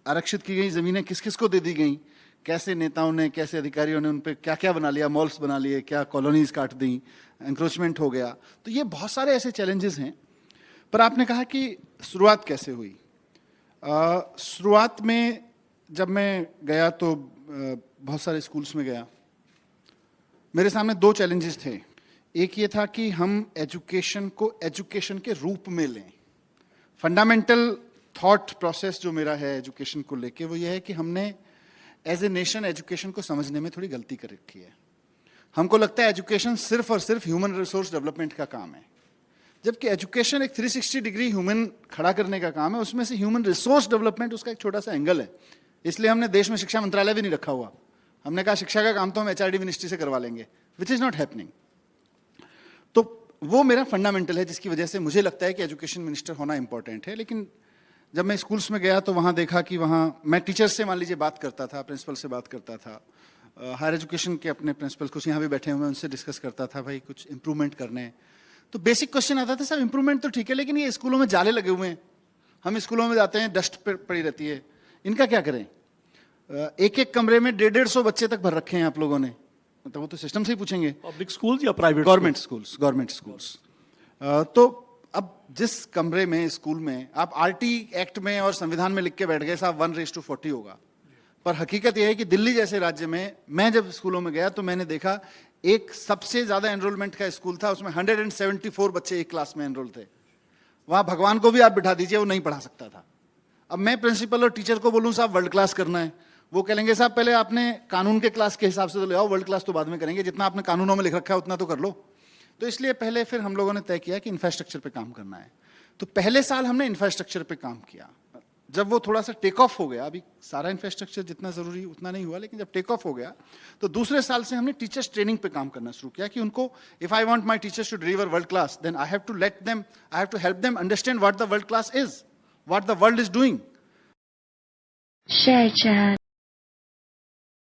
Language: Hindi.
आरक्षित की गई ज़मीनें किस किस को दे दी गई, कैसे नेताओं ने, कैसे अधिकारियों ने उन पर क्या क्या बना लिया, मॉल्स बना लिए, क्या कॉलोनीज काट दी, एंक्रोचमेंट हो गया। तो ये बहुत सारे ऐसे चैलेंजेस हैं। पर आपने कहा कि शुरुआत कैसे हुई। शुरुआत में जब मैं गया तो बहुत सारे स्कूल्स में गया। मेरे सामने दो चैलेंजेस थे। एक ये था कि हम एजुकेशन को एजुकेशन के रूप में लें। फंडामेंटल थॉट प्रोसेस जो मेरा है एजुकेशन को लेके वो ये है कि हमने एज ए नेशन एजुकेशन को समझने में थोड़ी गलती कर रखी है। हमको लगता है एजुकेशन सिर्फ और सिर्फ ह्यूमन रिसोर्स डेवलपमेंट का काम है, जबकि एजुकेशन एक 360 डिग्री ह्यूमन खड़ा करने का काम है। उसमें से ह्यूमन रिसोर्स डेवलपमेंट उसका एक छोटा सा एंगल है। इसलिए हमने देश में शिक्षा मंत्रालय भी नहीं रखा हुआ। हमने कहा शिक्षा का काम तो हम एचआरडी मिनिस्ट्री से करवा लेंगे, विच इज नॉट हैपनिंग। तो वो मेरा फंडामेंटल है जिसकी वजह से मुझे लगता है कि एजुकेशन मिनिस्टर होना इंपॉर्टेंट है। लेकिन जब मैं स्कूल्स में गया तो वहाँ देखा कि वहाँ मैं टीचर्स से मान लीजिए बात करता था, प्रिंसिपल से बात करता था, हायर एजुकेशन के अपने प्रिंसिपल कुछ यहाँ भी बैठे हुए हैं उनसे डिस्कस करता था, भाई कुछ इंप्रूवमेंट करने हैं। तो बेसिक क्वेश्चन आता था, सर इंप्रूवमेंट तो ठीक है लेकिन ये स्कूलों में जाले लगे हुए हैं, हम स्कूलों में जाते हैं डस्ट पड़ी रहती है, इनका क्या करें। एक एक कमरे में 150 बच्चे तक भर रखे हैं आप लोगों ने, तो वो तो सिस्टम से ही पूछेंगे। पब्लिक स्कूल्स या प्राइवेट? Government schools. तो अब जिस कमरे में स्कूल में आप आरटी एक्ट में और संविधान में लिख के बैठ गए साहब 1:40 होगा, पर हकीकत यह है कि दिल्ली जैसे राज्य में मैं जब स्कूलों में गया तो मैंने देखा एक सबसे ज्यादा एनरोलमेंट का स्कूल था, उसमें 174 बच्चे एक क्लास में एनरोल थे। वहां भगवान को भी आप बिठा दीजिए वो नहीं पढ़ा सकता था। अब मैं प्रिंसिपल और टीचर को बोलूं साहब वर्ल्ड क्लास करना है, वो कहेंगे साहब पहले आपने कानून के क्लास के हिसाब से तो ले आओ, वर्ल्ड क्लास तो बाद में करेंगे, जितना आपने कानूनों में लिख रखा है उतना तो कर लो। तो इसलिए पहले फिर हम लोगों ने तय किया कि इंफ्रास्ट्रक्चर पे काम करना है। तो पहले साल हमने इंफ्रास्ट्रक्चर पे काम किया। जब वो थोड़ा सा टेक ऑफ हो गया, अभी सारा इंफ्रास्ट्रक्चर जितना जरूरी उतना नहीं हुआ, लेकिन जब टेक ऑफ हो गया तो दूसरे साल से हमने टीचर्स ट्रेनिंग पे काम करना शुरू किया कि उनको if I want my teachers to deliver world class then I have to help them understand what the world class is, what the world is doing. Share chat.